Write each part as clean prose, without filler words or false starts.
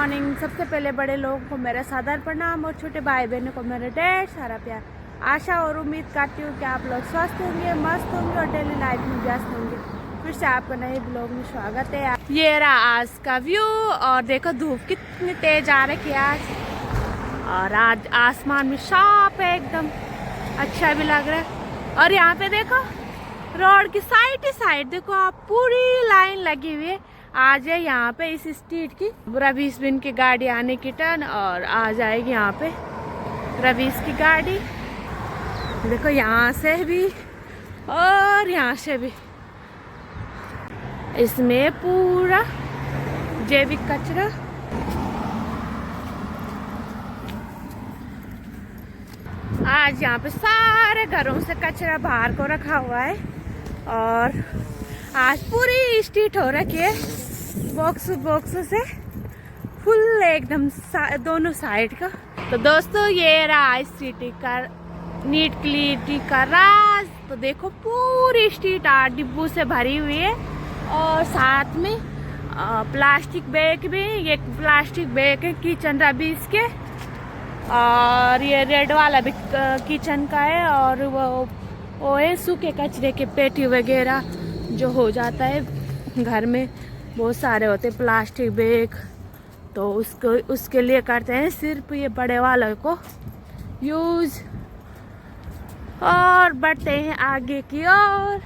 Morning. सबसे पहले बड़े लोगों को मेरा सादर प्रणाम और छोटे भाई बहनों को मेरा ढेर सारा प्यार। आशा और उम्मीद करती हूँ कि आप लोग स्वस्थ होंगे, मस्त होंगे और डेली लाइफ में व्यस्त होंगे। फिर से आपका नए ब्लॉग में स्वागत है। ये रहा आज का व्यू और देखो धूप कितनी तेज आ रही है आज, और आज आसमान में साफ है, एकदम अच्छा भी लग रहा है। और यहाँ पे देखो रोड की साइड ही साइड देखो आप, पूरी लाइन लगी हुई है। आज है यहाँ पे इस स्ट्रीट की रवीश बिन की गाड़ी आने की टर्न, और आ जाएगी यहाँ पे रवीश की गाड़ी। देखो यहाँ से भी और यहाँ से भी, इसमें पूरा जैविक कचरा। आज यहाँ पे सारे घरों से कचरा बाहर को रखा हुआ है, और आज पूरी स्ट्रीट हो रखी है बॉक्स से फुल एकदम दोनों साइड का। तो दोस्तों ये रहा सिटी का नीट क्लियरिटी का राज। तो देखो पूरी स्ट्रीट आठ डिब्बों से भरी हुई है, और साथ में प्लास्टिक बैग भी। ये प्लास्टिक बैग है किचन रबीज के, और ये रेड वाला भी किचन का है, और वो है सूखे कचरे के पेटी वगैरह जो हो जाता है घर में, बहुत सारे होते प्लास्टिक बैग। तो उसके लिए करते हैं सिर्फ ये बड़े वाले को यूज, और बढ़ते हैं आगे की ओर।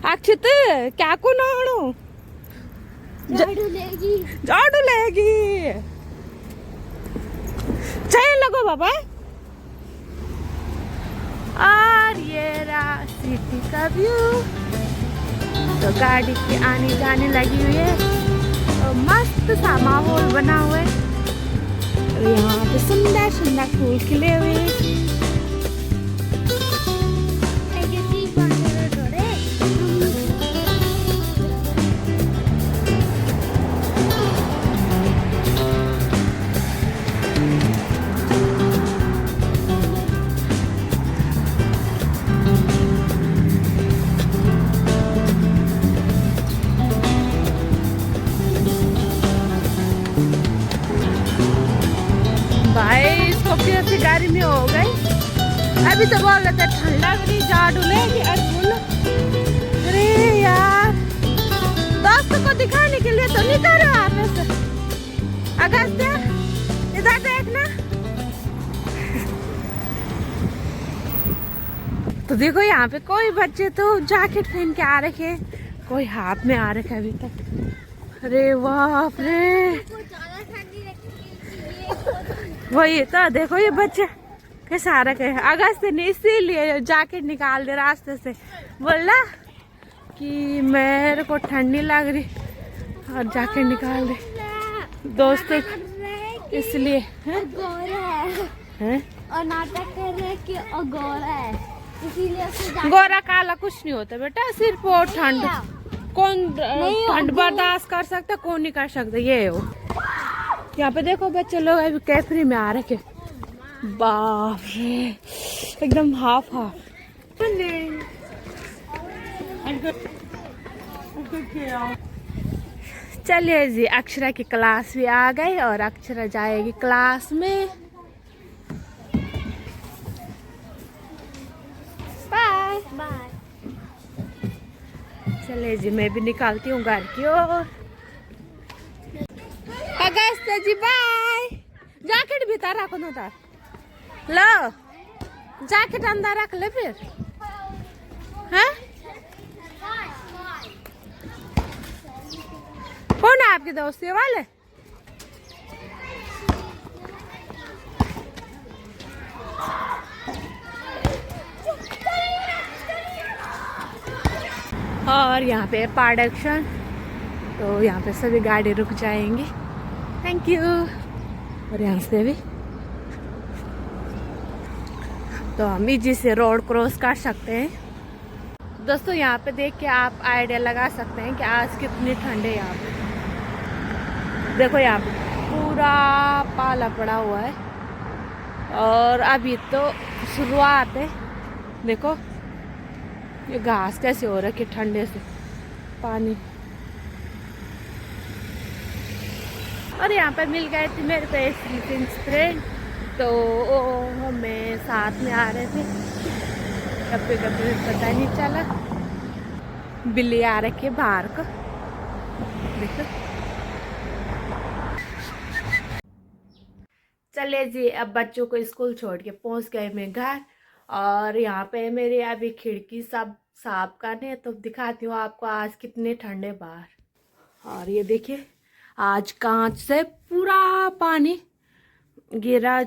अक्षित क्या को नाड़ू झाड़ू लेगी, झाड़ू लेगी, चल लगो बाबा। और ये रहा सिटी का व्यू। तो गाड़ी की आने जाने लगी हुई है, तो मस्त सा माहौल बना हुआ है। यहाँ पे सुंदर सुंदर फूल खिले हुए हैं। भाई इसको फिर से गाड़ी में हो गई। अभी तो बोल रहे थे ठंड लग रही, झाड़ू लेगी। अरे यार, दोस्तों को दिखाने के लिए तो निकल रहे आप ऐसे। अगस्त्य इधर देखना। तो देखो यहाँ पे कोई बच्चे तो जैकेट पहन के आ रखे, कोई हाथ में आ रखे अभी तक। अरे बाप रे, वही तो देखो ये बच्चे कैसे आ रखे हैं। अगस्त ने इसीलिए जैकेट निकाल दे रास्ते से, बोला कि मेरे को ठंड नहीं लग रही, और जैकेट निकाल दे दोस्तों इसलिए। हैं और नाटक कर रहे कि गोरा है, इसीलिए गोरा काला कुछ नहीं होता बेटा, सिर्फ वो ठंड। कौन ठंड बर्दाश्त कर सकता, कौन नहीं कर सकता, ये हो। यहाँ पे देखो बच्चे लोग अभी कैफरी में आ रखे, बाप रे एकदम हाफ हाफ। चलिए जी, अक्षरा की क्लास भी आ गई, और अक्षरा जाएगी क्लास में। Bye bye. चलिए जी, मैं भी निकालती हूँ घर की ओर। अगस्त जी बाय। जैकेट भीतर रखो ना, तार लो जैकेट अंदर रख ले फिर। हैं कौन है आपके दोस्त वाले? और यहाँ पे प्रोडक्शन, तो यहाँ पे सभी गाड़ी रुक जाएंगी। Thank you. और यहाँ से भी तो हम इजी से रोड क्रॉस कर सकते हैं। दोस्तों यहाँ पे देख के आप आइडिया लगा सकते हैं कि आज कितनी ठंड है यहाँ पे। देखो यहाँ पे पूरा पाला पड़ा हुआ है, और अभी तो शुरुआत है। देखो ये घास कैसे हो रखी ठंडे से, पानी और यहाँ पर मिल गए थे मेरे पे फ्रेंड, तो हमें साथ में आ रहे थे। कभी कभी पता नहीं चला। बिल्ली आ रखी है बाहर को, देखो। चलिए जी, अब बच्चों को स्कूल छोड़ के पहुंच गए मैं घर। और यहाँ पे मेरे अभी खिड़की सब साफ करने, तो दिखाती हूँ आपको आज कितने ठंडे बाहर। और ये देखिए, आज कांच से पूरा पानी गिरा,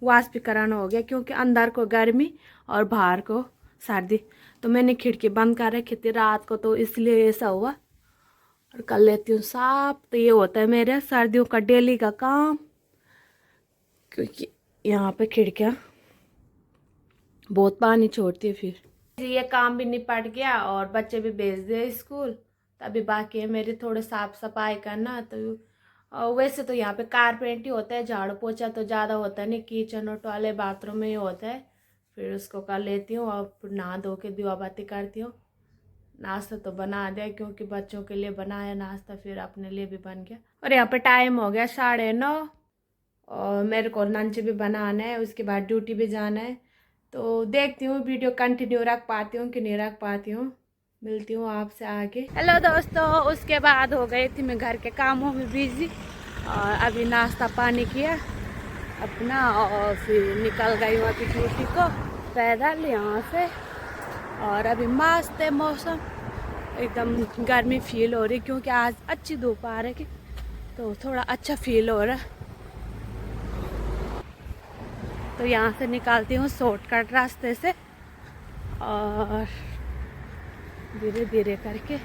वाष्पीकरण हो गया, क्योंकि अंदर को गर्मी और बाहर को सर्दी। तो मैंने खिड़की बंद कर रखी थी रात को, तो इसलिए ऐसा हुआ। और कर लेती हूँ साफ। तो ये होता है मेरे सर्दियों का डेली का काम, क्योंकि यहाँ पे खिड़कियाँ बहुत पानी छोड़ती है। फिर ये काम भी निपट गया और बच्चे भी भेज दिए स्कूल। तभी बाकी है मेरी थोड़े साफ सफाई करना। तो वैसे तो यहाँ पे कारपेंट ही होता है, झाड़ू पोछा तो ज़्यादा होता है नहीं, किचन और टॉयलेट बाथरूम में ही होता है। फिर उसको कर लेती हूँ और फिर नहा धो के दीवा बाती करती हूँ। नाश्ता तो बना दिया, क्योंकि बच्चों के लिए बनाया नाश्ता, फिर अपने लिए भी बन गया। और यहाँ पे टाइम हो गया 9:30, और मेरे को लंच भी बनाना है, उसके बाद ड्यूटी भी जाना है। तो देखती हूँ वीडियो कंटिन्यू रख पाती हूँ कि नहीं रख पाती हूँ। मिलती हूँ आपसे आगे। हेलो दोस्तों, उसके बाद हो गई थी मैं घर के कामों में बिजी, और अभी नाश्ता पानी किया अपना, और फिर निकल गई हूँ अभी ड्यूटी को पैदल यहाँ से। और अभी मस्त है मौसम, एकदम गर्मी फील हो रही, क्योंकि आज अच्छी धूप आ रही, तो थोड़ा अच्छा फील हो रहा है। तो यहाँ से निकालती हूँ शॉर्टकट रास्ते से, और धीरे धीरे करके।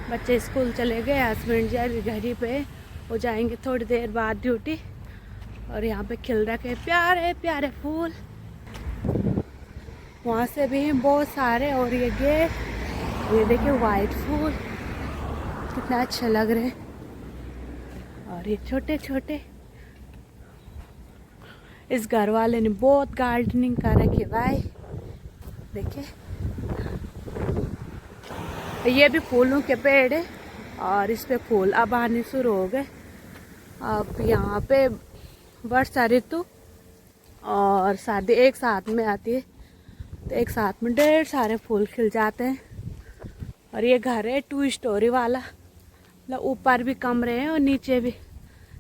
बच्चे स्कूल चले गए, हस्बैंड जी अभी घर ही पे, हो जाएंगे थोड़ी देर बाद ड्यूटी। और यहाँ पे खिल रखे प्यारे प्यारे फूल, वहाँ से भी हैं बहुत सारे। और ये गेट, ये देखिए वाइट फूल कितना अच्छा लग रहे हैं। और ये छोटे छोटे, इस घर वाले ने बहुत गार्डनिंग कर रखी है भाई, देखिए। ये भी फूलों के पेड़ है, और इस पे फूल अब आने शुरू हो गए। अब यहाँ पे वर्षा ऋतु और सर्दी एक साथ में आती है, तो एक साथ में ढेर सारे फूल खिल जाते हैं। और ये घर है 2 स्टोरी वाला, मतलब ऊपर भी कमरे हैं और नीचे भी।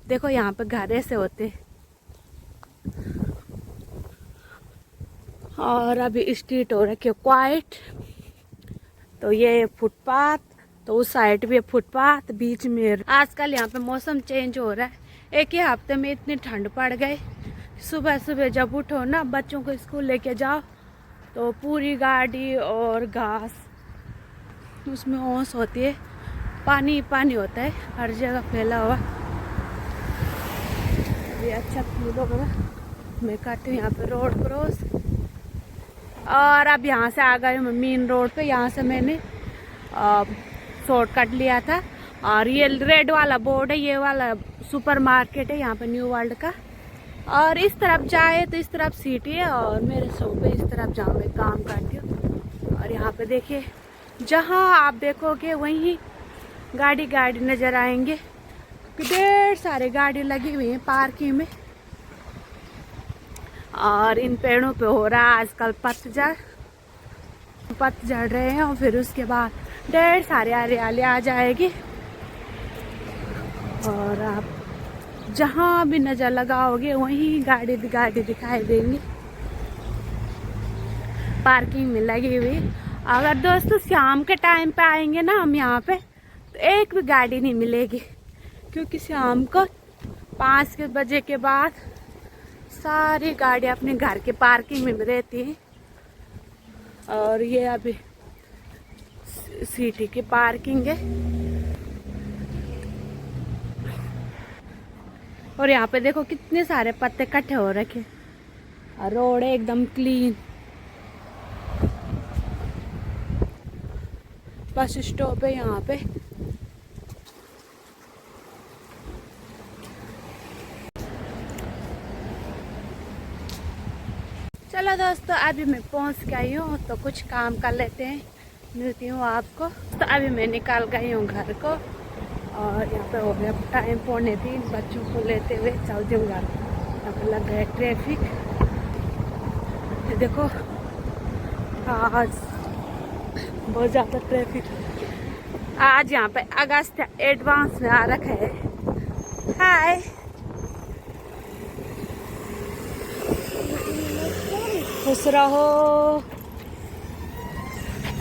देखो यहाँ पे घर ऐसे होते हैं। और अभी स्ट्रीट हो रखी है क्वाइट। तो ये फुटपाथ, तो उस साइड भी फुटपाथ, बीच में। आजकल यहाँ पे मौसम चेंज हो रहा है, एक ही हफ्ते में इतनी ठंड पड़ गई। सुबह सुबह जब उठो ना, बच्चों को स्कूल लेके जाओ, तो पूरी गाड़ी और घास उसमें ओस होती है, पानी पानी होता है हर जगह फैला हुआ। ये अच्छा फील होगा। मैं करती हूँ यहाँ पे रोड क्रॉस, और अब यहाँ से आ गई हूँ मेन रोड पे। यहाँ से मैंने शॉर्टकट लिया था। और ये रेड वाला बोर्ड है, ये वाला सुपर मार्केट है यहाँ पे न्यू वर्ल्ड का। और इस तरफ जाए तो इस तरफ सिटी है, और मेरे शॉप पे इस तरफ जहाँ मैं काम करती हूँ। और यहाँ पे देखिए, जहाँ आप देखोगे वहीं गाड़ी गाड़ी नज़र आएंगे, ढेर सारे गाड़ी लगी हुई हैं पार्किंग में। और इन पेड़ों पे हो रहा है आजकल पतझड़ रहे हैं, और फिर उसके बाद ढेर सारे हरियाली आ जाएगी। और आप जहाँ भी नज़र लगाओगे वहीं गाड़ी दिखाई देंगी पार्किंग में लगी हुई। अगर दोस्तों शाम के टाइम पे आएंगे ना हम यहाँ पे, तो एक भी गाड़ी नहीं मिलेगी, क्योंकि शाम को 5 बजे के बाद सारी गाड़ी अपने घर के पार्किंग में रहती है। और ये अभी सिटी की पार्किंग है। और यहाँ पे देखो कितने सारे पत्ते इकट्ठे हो रखे, और रोड है एकदम क्लीन। बस स्टॉप है यहाँ पे। चलो दोस्तों, अभी मैं पहुँच गई हूँ, तो कुछ काम कर लेते हैं, मिलती हूँ आपको। तो अभी मैं निकल गई हूँ घर को, और यहाँ पे हो गया टाइम 2:45, बच्चों को लेते हुए चलती हूँ घर। यहाँ पे लग गया ट्रैफिक। ये देखो आज बहुत ज़्यादा ट्रैफिक। आज यहाँ पे अगस्त एडवांस में आ रखा है। हाय, खुश रहो।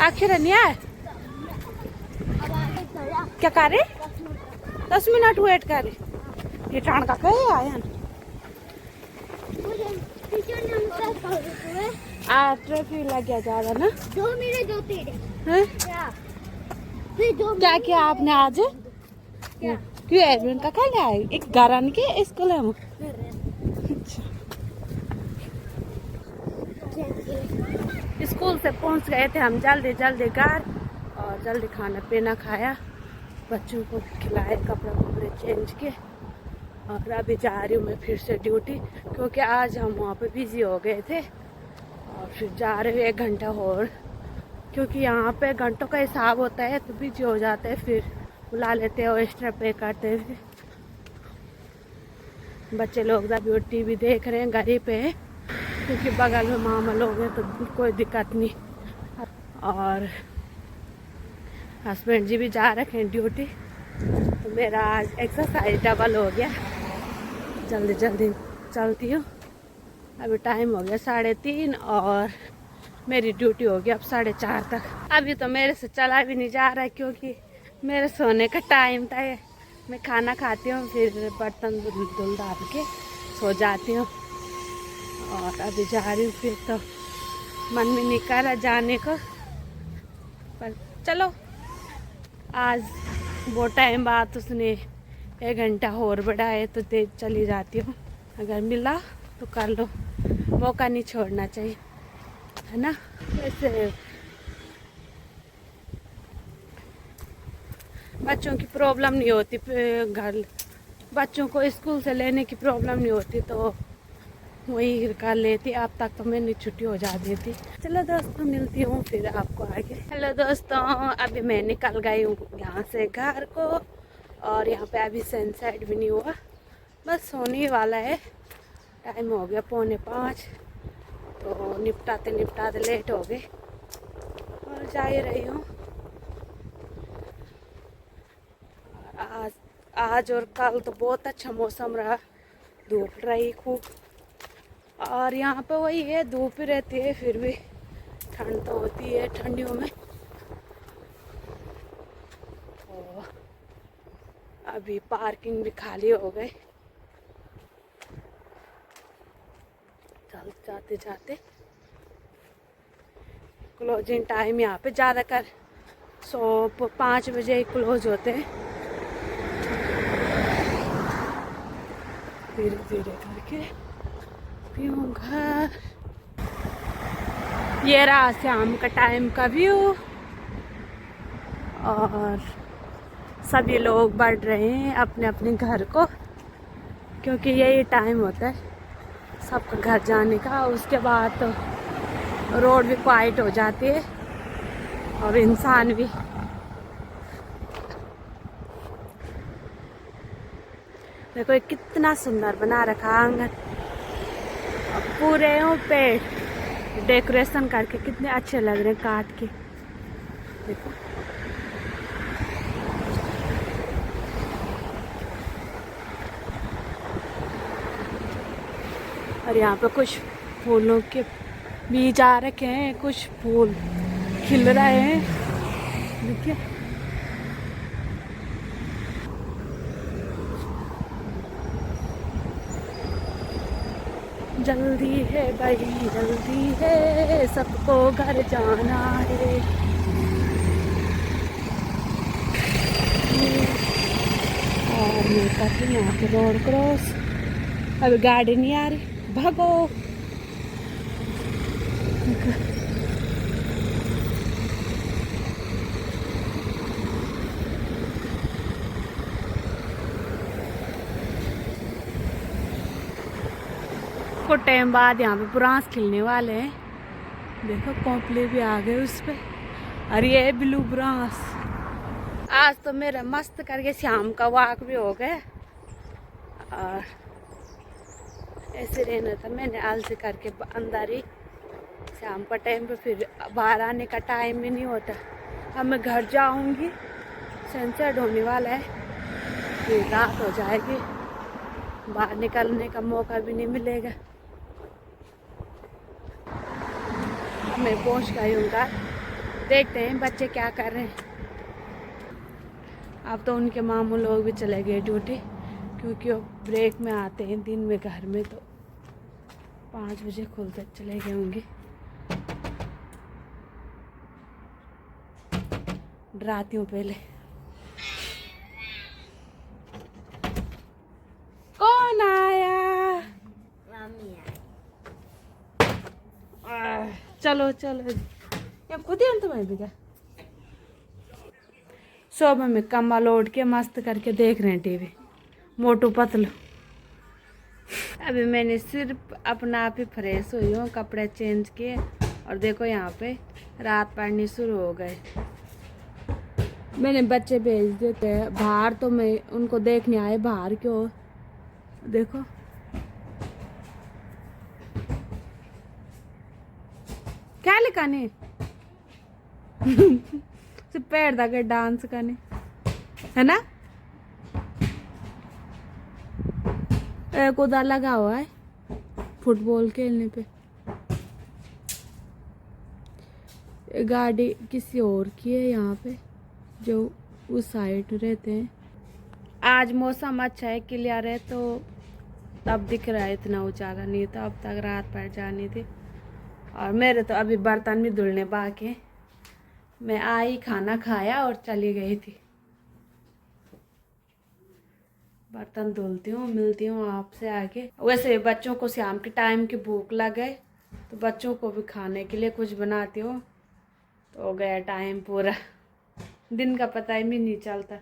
आखिर नहीं आए, क्या कर रहे? 10 मिनट वेट कर रहे। ये टाण का कहे आया ना। ट्रैफिक लग गया ज्यादा ना। 2 मेरे 2 तेरे। हैं? क्या किया आपने आज? क्या? क्यों एडमिन का क्या लिया? एक गारन के स्कूल है। स्कूल से पहुंच गए थे हम जल्दी जल्दी घर, और जल्दी खाना पीना खाया, बच्चों को खिलाए, कपड़े चेंज किए, और अभी जा रही हूँ मैं फिर से ड्यूटी, क्योंकि आज हम वहाँ पे बिजी हो गए थे। और फिर जा रहे हुए 1 घंटा और, क्योंकि यहाँ पे घंटों का हिसाब होता है, तो बिजी हो जाते हैं, फिर बुला लेते हैं और एक्स्ट्रा पे करते हैं। बच्चे लोग ड्यूटी भी देख रहे हैं, घर ही पे है, क्योंकि बगल में मामा लोग हैं, तो कोई दिक्कत नहीं। और हस्बैंड जी भी जा रखे हैं ड्यूटी, तो मेरा आज एक्सरसाइज डबल हो गया। जल्दी जल्दी चलती हूँ। अभी टाइम हो गया 3:30, और मेरी ड्यूटी हो गई अब 4:30 तक। अभी तो मेरे से चला भी नहीं जा रहा है, क्योंकि मेरे सोने का टाइम था। मैं खाना खाती हूँ, फिर बर्तन धुल डाल के सो जाती हूँ। और अभी जा रही हूँ, फिर तो मन में नहीं कर रहा जाने को, पर चलो आज वो टाइम बाद उसने 1 घंटा और बढ़ाए, तो तेज चली जाती हूँ। अगर मिला तो कर लो, मौका नहीं छोड़ना चाहिए, है ना। वैसे बच्चों की प्रॉब्लम नहीं होती, घर बच्चों को स्कूल से लेने की प्रॉब्लम नहीं होती, तो वही कर लेती। अब तक तो मैंने छुट्टी हो जाती थी। चलो दोस्तों, मिलती हूँ फिर आपको आगे। हेलो दोस्तों, अभी मैं निकल गई हूँ यहाँ से घर को, और यहाँ पे अभी सनसेट भी नहीं हुआ, बस होने वाला है। टाइम हो गया 4:45, तो निपटाते निपटाते लेट हो गए, और जा ही रही हूँ। आज और कल तो बहुत अच्छा मौसम रहा, धूप रही खूब, और यहाँ पे वही है, धूप ही रहती है, फिर भी ठंड तो होती है ठंडियों में। तो अभी पार्किंग भी खाली हो गए। चल जाते जाते क्लोजिंग टाइम यहाँ पे ज़्यादा कर 5 बजे ही क्लोज होते हैं। धीरे धीरे करके पीऊँगा। ये रहा शाम का टाइम का व्यू, और सभी लोग बढ़ रहे हैं अपने अपने घर को, क्योंकि यही टाइम होता है सबका घर जाने का। उसके बाद तो रोड भी क्वाइट हो जाती है, और इंसान भी। देखो ये कितना सुंदर बना रखा आंगन, पूरे पे डेकोरेशन करके कितने अच्छे लग रहे हैं काट के। देखो और यहाँ पे कुछ फूलों के बीज आ रखे हैं, कुछ फूल खिल रहे हैं, देखिए। जल्दी है भाई जल्दी है, सबको घर जाना है। और मैं करती हूँ यहाँ पे रोड क्रॉस। अभी गाड़ी नहीं आ रही, भागो। कुछ टाइम बाद यहाँ पे बुरांस खिलने वाले हैं। देखो कॉम्प्ले भी आ गए उस पे, और ये ब्लू बुरांस। आज तो मेरा मस्त करके शाम का वॉक भी हो गया और ऐसे रहना था। मैंने आलसी करके अंदर ही शाम का टाइम पे, फिर बाहर आने का टाइम भी नहीं होता। अब मैं घर जाऊंगी, सनसेट होने वाला है, फिर रात हो जाएगी, बाहर निकलने का मौका भी नहीं मिलेगा। मैं पहुंच गई हूँ घर, देखते हैं बच्चे क्या कर रहे हैं। अब तो उनके मामू लोग भी चले गए ड्यूटी, क्योंकि वो ब्रेक में आते हैं दिन में घर में, तो 5 बजे खुलते चले गए होंगे। डराती हूँ पहले। कौन आया? मम्मी है। चलो चलो, ये खुद ही अंत में भी क्या सुबह में कम्बल ओढ़ के मस्त करके देख रहे हैं टीवी, मोटू पतलू। अभी मैंने सिर्फ अपना आप ही फ्रेश हुई हूँ, कपड़े चेंज किए और देखो यहाँ पे रात पड़नी शुरू हो गए। मैंने बच्चे भेज देते हैं बाहर, तो मैं उनको देखने आए बाहर क्यों। देखो क्या लिखा ने सिर्फ पैर दे डांस करने, है ना। एक उधर लगा हुआ है फुटबॉल खेलने पे। गाड़ी किसी और की है यहाँ पे, जो उस साइड रहते हैं। आज मौसम अच्छा है, क्लियर है, तो तब दिख रहा है, इतना उजाला नहीं था। अब तक रात पड़ जानी थी। और मेरे तो अभी बर्तन भी धुलने बाकी हैं। मैं आई, खाना खाया और चली गई थी। बर्तन धुलती हूँ, मिलती हूँ आपसे आगे। वैसे बच्चों को शाम के टाइम की भूख लग गई, तो बच्चों को भी खाने के लिए कुछ बनाती हूँ। तो हो गया टाइम पूरा, दिन का पता ही भी नहीं चलता।